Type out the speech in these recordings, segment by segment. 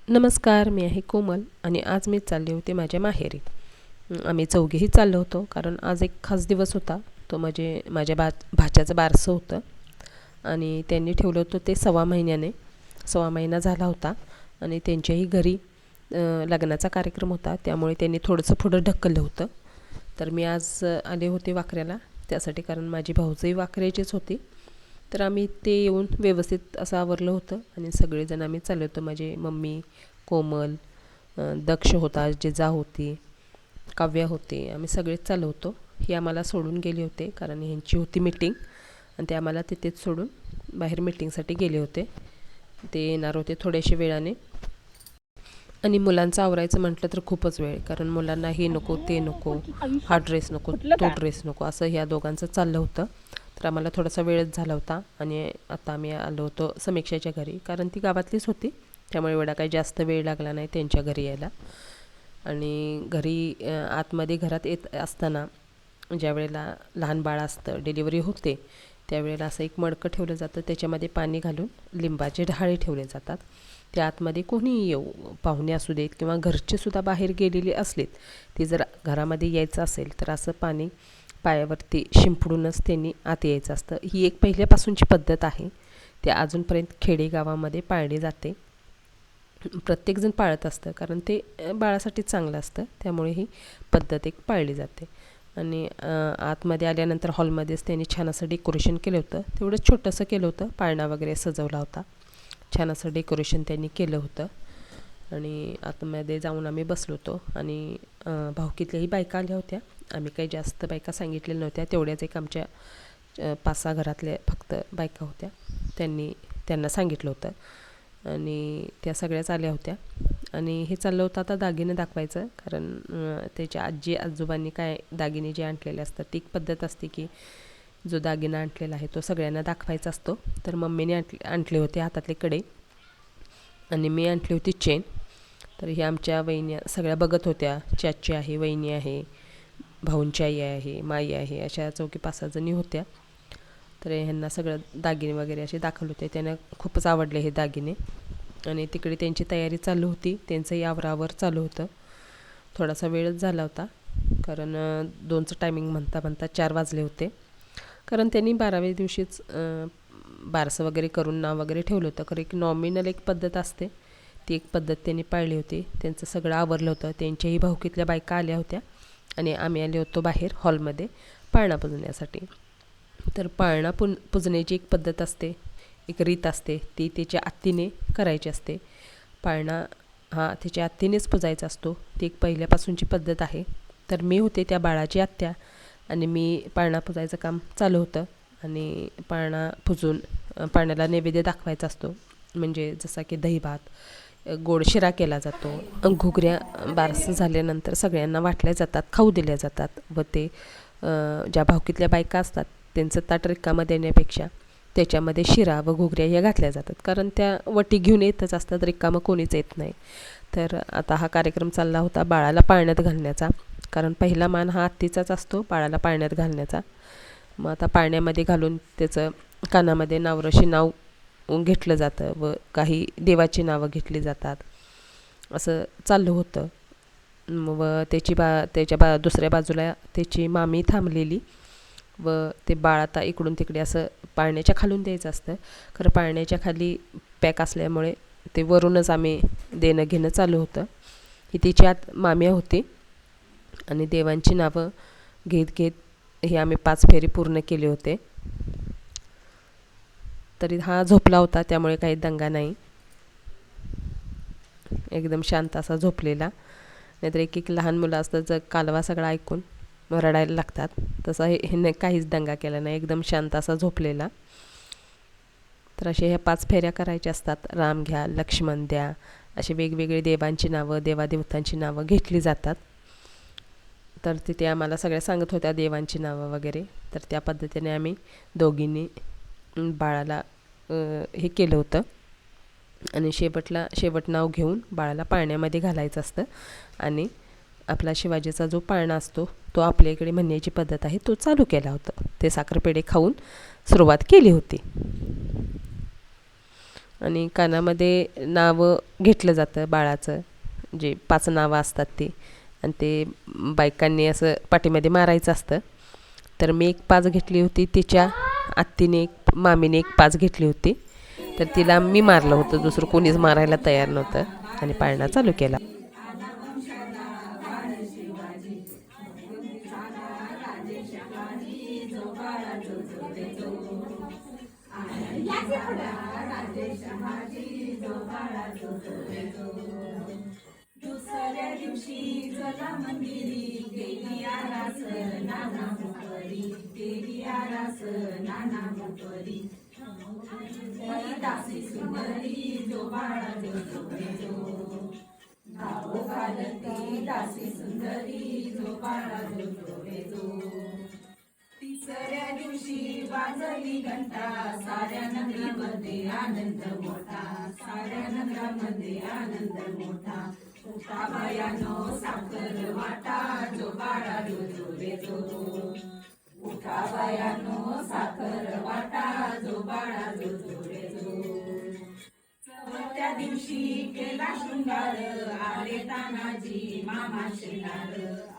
नमस्कार, मी आहे कोमल आणि आज मी चालले होते माझ्या माहेरी. आम्ही चौघेही चाललो होतो कारण आज एक खास दिवस होता. तो म्हणजे माझ्या भाच्याचं बारसं होतं आणि त्यांनी ठेवलं होतं ते सव्वा महिना झाला होता आणि त्यांच्याही घरी लग्नाचा कार्यक्रम होता, त्यामुळे त्यांनी थोडंसं पुढं ढकललं होतं. तर मी आज आले होते वाखऱ्याला त्यासाठी, कारण माझी भाऊजही वाखऱ्याचीच होती. तर आम्ही ते येऊन व्यवस्थित असं आवरलं होतं आणि सगळेजण आम्ही चाललो होतो. माझे मम्मी, कोमल, दक्ष होता, जिजा होती, काव्या होती, आम्ही सगळेच चाललो होतो. ही आम्हाला सोडून गेले होते कारण ह्यांची होती मीटिंग आणि ते आम्हाला तिथेच सोडून बाहेर मीटिंगसाठी गेले होते. ते येणार होते थोड्याशा वेळाने आणि मुलांचं आवरायचं म्हटलं तर खूपच वेळ, कारण मुलांना हे नको ते नको, हा ड्रेस नको तो ड्रेस नको, असं ह्या दोघांचं चाललं होतं. तर आम्हाला थोडासा वेळच झाला होता आणि आता आम्ही आलो होतो समीक्षाच्या घरी, कारण ती गावातलीच होती, त्यामुळे एवढा काही जास्त वेळ लागला नाही त्यांच्या घरी यायला. आणि घरी आतमध्ये घरात येत असताना ज्या वेळेला लहान बाळ असतं, डिलिव्हरी होते, त्यावेळेला असं एक मडकं ठेवलं जातं, त्याच्यामध्ये पाणी घालून लिंबाचे डहाळे ठेवले जातात. त्या आतमध्ये कोणीही येऊ, पाहुणे असू देत किंवा घरचेसुद्धा बाहेर गेलेले असलेत, ते जर घरामध्ये यायचं असेल तर असं पाणी पायावरती शिंपडूनच त्यांनी आत यायचं असतं. ही एक पहिल्यापासूनची पद्धत आहे, ती अजूनपर्यंत खेडेगावामध्ये पाळली जाते. प्रत्येकजण पाळत असतं कारण ते बाळासाठी चांगलं असतं, त्यामुळे ही पद्धत एक पाळली जाते. आणि आतमध्ये आल्यानंतर हॉलमध्येच त्यांनी छान असं डेकोरेशन केलं होतं, तेवढं छोटंसं केलं होतं, पाळणा वगैरे सजवला होता, छान असं डेकोरेशन त्यांनी केलं होतं. आणि आतमध्ये जाऊन आम्ही बसलो होतो आणि भावकीतल्याही बायका आल्या होत्या. आम्ही काही जास्त बायका सांगितलेल्या नव्हत्या, तेवढ्याच एक आमच्या 5-6 घरातल्या फक्त बायका होत्या, त्यांना सांगितलं होतं आणि त्या सगळ्याच आल्या होत्या. आणि हे चाललं होतं आता दागिने दाखवायचं, कारण त्याच्या आजी आजोबांनी काय दागिने जे आणलेले असतात, ती एक पद्धत असते की जो दागिना आणलेला आहे तो सगळ्यांना दाखवायचा असतो. तर मम्मीने आणले होते हातातले कडे आणि मी आणली होती चेन. तर ह्या आमच्या वहिनी सगळ्या बघत होत्या, चाची आहे, वहिनी आहे, भाऊंची आई आहे, माई आहे, अशा 4-5 जणी होत्या. तर ह्यांना सगळं दागिने वगैरे असे दाखवले होते, त्यांना खूपच आवडले हे दागिने. आणि तिकडे त्यांची तयारी चालू होती, त्यांचंही आवरावर चालू होतं. थोडासा वेळच झाला होता, कारण 2चं टायमिंग म्हणता म्हणता 4 वाजले होते, कारण त्यांनी 12व्या दिवशीच बारसं वगैरे करून नाव वगैरे ठेवलं होतं. खरं एक नॉमिनल एक पद्धत असते, ती एक पद्धत त्यांनी पाळली होती. त्यांचं सगळं आवरलं होतं, त्यांच्याही भाऊकीतल्या बायका आल्या होत्या आणि आम्ही आले होतो बाहेर हॉलमध्ये पाळणा पुजण्यासाठी. तर पाळणा पुजण्याची एक पद्धत असते, एक रीत असते, ती त्याच्या आत्तीने करायची असते. पाळणा हा त्याच्या आत्तीनेच पुजायचा असतो, ती एक पहिल्यापासूनची पद्धत आहे. तर मी होते त्या बाळाची आत्या आणि मी पाळणा पुजायचं काम चालू होतं आणि पाळणा पुजून पाळण्याला नैवेद्य दाखवायचा असतो, म्हणजे जसा की दहीभात, गोड शिरा केला जातो, घुगऱ्या बारसं झाल्यानंतर सगळ्यांना वाटल्या जातात, खाऊ दिल्या जातात. व ते ज्या भावकीतल्या बायका असतात त्यांचं ताट रिकामं देण्यापेक्षा त्याच्यामध्ये शिरा व घुगऱ्या ह्या घातल्या जातात, कारण त्या वटी घेऊन येतच असतात, रिकामं कोणीच येत नाही. तर आता हा कार्यक्रम चालला होता बाळाला पाळण्यात घालण्याचा, कारण पहिला मान हा आत्तीचाच असतो बाळाला पाळण्यात घालण्याचा. मग आता पाळण्यामध्ये घालून त्याचं कानामध्ये नावरशी नाव घेतलं जातं व काही देवाची नावं घेतली जातात, असं चाललं होतं. व त्याच्या दुसऱ्या बाजूला त्याची मामी थांबलेली व ते बाळ आता इकडून तिकडे असं पाळण्याच्या खालून द्यायचं असतं. खरं पाळण्याच्या खाली पॅक असल्यामुळे ते वरूनच आम्ही देणं घेणं चालू होतं. ही तिची आत माम्या होती आणि देवांची नावं घेत घेत हे आम्ही 5 फेरी पूर्ण केले होते. तरी हा झोपला होता, त्यामुळे काही दंगा नाही, एकदम शांत असा झोपलेला. नाहीतर एक एक लहान मुलं असतात, जर कालवा सगळा ऐकून रडायला लागतात, तसा हे काहीच दंगा केला नाही, एकदम शांत असा झोपलेला. तर असे ह्या 5 फेऱ्या करायच्या असतात. राम घ्या, लक्ष्मण द्या, असे वेगवेगळे देवांची नावं, देवादेवतांची नावं घेतली जातात. तर तिथे आम्हाला सगळ्या सांगत होत्या देवांची नावं वगैरे. तर त्या पद्धतीने आम्ही दोघींनी बाळाला हे केलं होतं आणि शेवट नाव घेऊन बाळाला पाळण्यामध्ये घालायचं असतं. आणि आपला शिवाजीचा जो पाळणा असतो तो आपल्या इकडे म्हणण्याची पद्धत आहे, तो चालू केला होता. ते साखरपेढे खाऊन सुरुवात केली होती. आणि कानामध्ये नावं घेतलं जातं बाळाचं, जे 5 नावं असतात ते, आणि ते बायकांनी असं पाठीमध्ये मारायचं असतं. तर मी एक 5 घेतली होती, तिच्या आत्तीने एक, मामीने एक 5 घेतली होती. तर तिला मी मारलं होतं, दुसरं कोणीच मारायला तयार नव्हतं, आणि पाळणा चालू केला. दुसऱ्या दिवशी चला मंदिरी गेली आरास नाना मुपरी गेली आरास नाना मुपरी दासी सुंदरी जो बाळा जो जो नाव घालती दासी सुंदरी जो बाळा जो तिसऱ्या दिवशी वाजली घंटा साऱ्या नगरामध्ये आनंद मोठा साऱ्या नगरामध्ये आनंद मोठा उठा बायानो साखर वाटा जो बाळा जो रे जो उठा बायानो साखर वाटा जो बाळा जो रे जो चौथ्या दिवशी केला शृंगार आले तानाजी मामा शेलार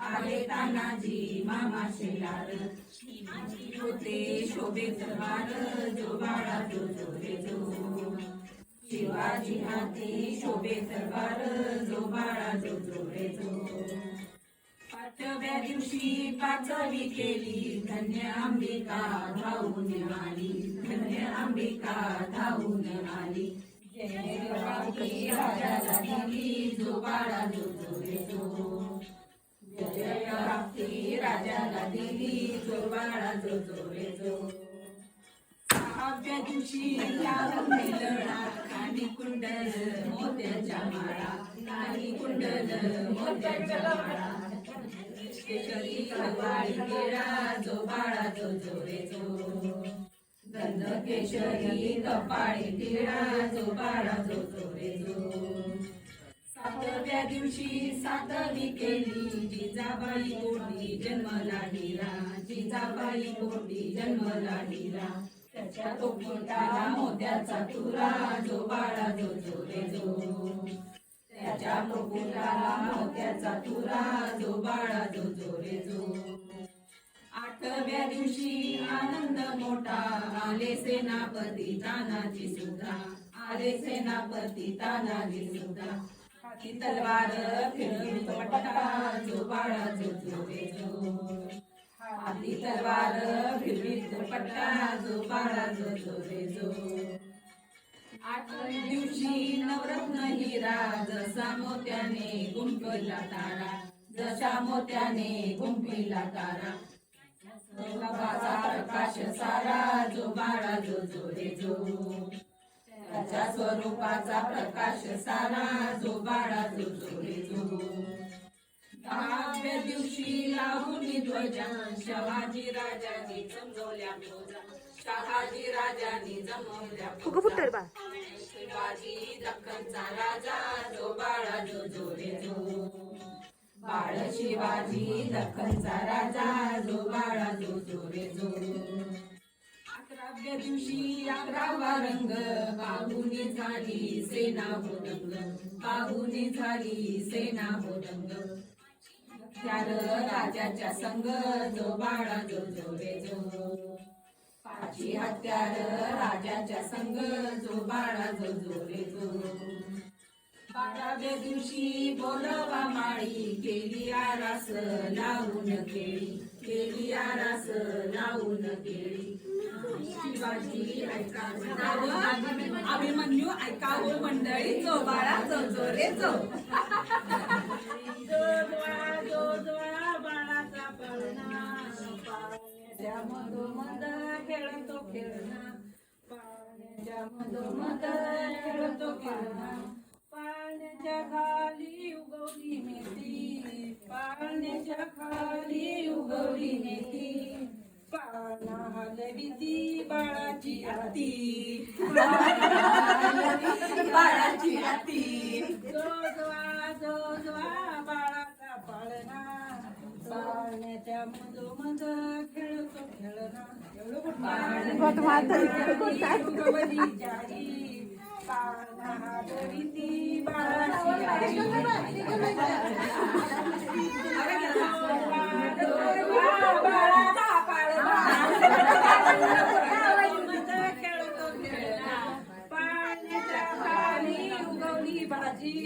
आले तानाजी मामा शेलार होते शोभेत बाळ जो बाळा जो रे जो शिवाजी हाती शोभेत बाळ जो बाळा जो रे जो 5व्या दिवशी 5वी केली धन्य अंबिका धावून आली धन्य अंबिका धावून आली राजाला दिली जो बाळा जो रे जो जय प्राप्ती राजाला दिली जो बाळा जो रे जो 6व्या दिवशी लावून मिळणा कानी कुंडल मोत्याच्या माळा कानी कुंडल मोत्याच्या माळा केशरी कवाळी केळा जो बाळा जो रे जो गंध केशरी कपाळी टिळा जो बाळा जो रे जो 7व्या दिवशी 7वी केली जिजाबाई कोटी जन्मला हिरा जिजाबाई कोटी जन्मला हिरा त्याच्या पोटाला मोत्याचा तुरा जो बाळा जो रे जो त्याच्या पोटाला मोत्याचा तुरा जो बाळा जो रे जो 8व्या दिवशी आनंद मोठा आले सेनापती तानाजी सुद्धा आले सेनापती तानाजी सुद्धा हाती तलवार फिरवी पटका जो बाळा जो रे जो हाती तलवार फिरवी पटका जो बाळा जो रे जो 8व्या दिवशी नवरत्न हिरा जसा मोत्याने गुंफला तारा जसा मोत्याने गुंफिला तारा स्वरूपाचा प्रकाश सारा जो बाळा जो रे जो त्याच्या स्वरूपाचा प्रकाश सारा जो बाळा जो रे जो 10व्या दिवशी लावून ध्वजा शहाजी राजांनी जमवल्या फौजा शहाजी राजांनी जमवल्या फौजा शिवाजी दख्खनचा राजा जो बाळा जो रे जो बाळ शिवाजी दख्खनचा राजा जो बाळा जो रे जो 11व्या दिवशी 11वा रंग बाहुनी झाली सेना होदंग बाहुनी झाली सेना होदंग त्यार राजाच्या संग जो बाळा जो रे जो 5 हत्यार राजाच्या संग जो बाळा जो रे जो 12व्या दिवशी बोलवा माळी केली आरास लावून केली आरास लावून केली शिवाजी ऐकावं अभिमन्यू ऐकावं मंडळी जो बाळा जो रे जो जोजोळा बाळाचा पळणा पाळण्याच्या मधोमध खेळतो खेळणा पाळण्याच्या मधोमध खेळतो खेळणा पाळण्याच्या खाली उगवली मेथी पाळण्याच्या खाली उगवली मेथी पाळणा हलविती बाळाची आती बाळाची आती जोजवा बाळाचा पाळणा पाळण्याच्या मधोमध खेळतो खेळणा उगवली जारी पाळणा हलविती बाळाची आजी बाळाचा पाळणा खेळतो खेळला पाण्याच्या खाली उगवली भाजी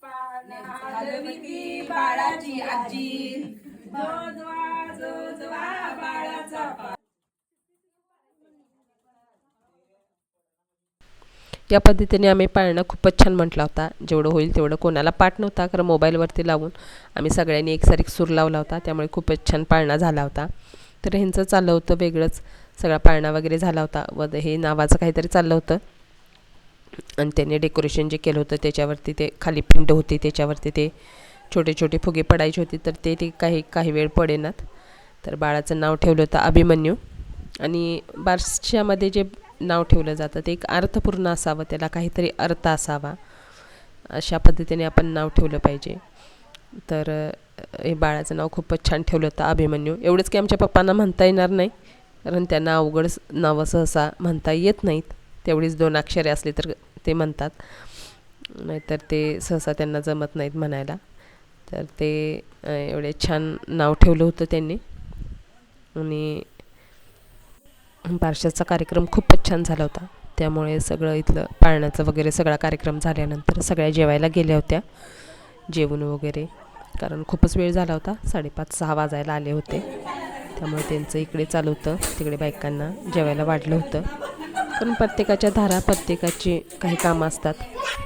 पाळणा हलविती बाळाची आजी जोजवा जोजवा बाळाचा या पद्धतीने आम्ही पाळणा खूपच छान म्हटला होता. जेवढं होईल तेवढं, कोणाला पाठ नव्हता कारण मोबाईलवरती लावून आम्ही सगळ्यांनी एकसारखी सूर लावला होता, त्यामुळे खूपच छान पाळणा झाला होता. तर ह्यांचं चाललं होतं वेगळंच, सगळा पाळणा वगैरे झाला होता व हे नावाचं काहीतरी चाललं होतं आणि त्याने डेकोरेशन जे केलं होतं त्याच्यावरती ते खाली पिंड होती, त्याच्यावरती ते छोटे छोटे फुगे पडायचे होते, तर ते काही वेळ पडेनात. तर बाळाचं नाव ठेवलं होतं अभिमन्यू. आणि बारशामध्ये जे नाव ठेवलं जातं ते एक अर्थपूर्ण असावं, त्याला काहीतरी अर्थ असावा, अशा पद्धतीने आपण नाव ठेवलं पाहिजे. तर हे बाळाचं नाव खूपच छान ठेवलं होतं अभिमन्यू. एवढंच की आमच्या पप्पांना म्हणता येणार नाही कारण त्यांना अवघड नावं सहसा म्हणता येत नाहीत. तेवढीच 2 अक्षरे असली तर ते म्हणतात, नाहीतर ते सहसा त्यांना जमत नाहीत म्हणायला. तर ते एवढे छान नाव ठेवलं होतं त्यांनी. आणि बारशाचा कार्यक्रम खूपच छान झाला होता, त्यामुळे सगळं इथलं पाळण्याचं वगैरे सगळा कार्यक्रम झाल्यानंतर सगळ्या जेवायला गेल्या होत्या, जेवण वगैरे, कारण खूपच वेळ झाला होता, 5:30-6 वाजायला आले होते. त्यामुळे त्यांचं इकडे चालू होतं, तिकडे बायकांना जेवायला वाढलं होतं. कारण प्रत्येकाच्या धारा, प्रत्येकाची काही कामं असतात,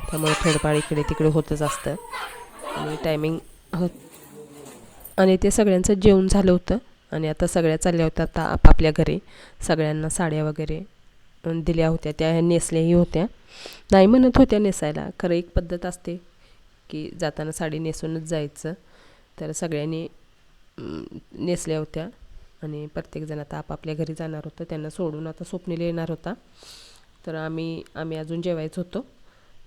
त्यामुळे थोडंफार इकडे तिकडे होतच असतं. आणि टायमिंग आणि ते सगळ्यांचं जेवण झालं होतं आणि आता सगळ्या चालल्या होत्या आता आपापल्या घरी. सगळ्यांना साड्या वगैरे दिल्या होत्या, त्या नेसल्याही होत्या. नाही म्हणत होत्या नेसायला, खरं एक पद्धत असते की जाताना साडी नेसूनच जायचं. तर सगळ्यांनी नेसल्या होत्या आणि प्रत्येकजण आता आपापल्या घरी जाणार होतं. त्यांना सोडून आता स्वप्नील येणार होता. तर आम्ही अजून जेवायचं होतो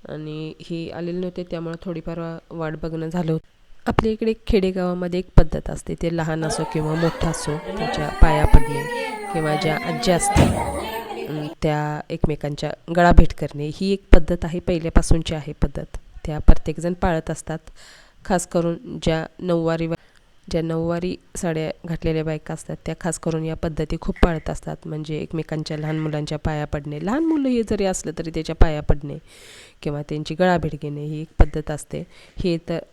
आणि ही आलेले नव्हते, त्यामुळे थोडीफार वाट बघणं झालं होतं. आपल्या इकडे खेडेगावामध्ये एक पद्धत असते, ते लहान असो किंवा मोठा असो, त्याच्या पाया पडणे किंवा ज्या आज्या असतात त्या एकमेकांच्या गळाभेट करणे, ही एक पद्धत आहे, पहिल्यापासूनची आहे पद्धत. त्या प्रत्येकजण पाळत असतात. खास करून ज्या नऊवारी साड्या घातलेल्या बायका असतात त्या खास करून या पद्धती खूप पाळत असतात. म्हणजे एकमेकांच्या लहान मुलांच्या पाया पडणे, लहान मुलं हे जरी असलं तरी त्याच्या पाया पडणे किंवा त्यांची गळाभेट घेणे, ही एक पद्धत असते.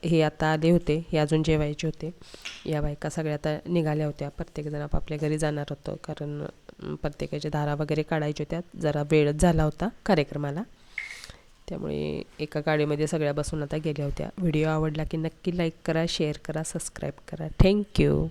हे आता आले होते, हे अजून जेवायचे होते. या बायका सगळ्या आता निघाल्या होत्या, प्रत्येकजण आपापल्या घरी जाणार होतं, कारण प्रत्येकाच्या धारा वगैरे काढायच्या होत्या. जरा वेळच झाला होता कार्यक्रमाला, त्यामुळे एका गाडीमध्ये सगळ्या बसून आता गेल्या होत्या. व्हिडिओ आवडला की नक्की लाईक करा, शेअर करा, सबस्क्राईब करा. थँक्यू.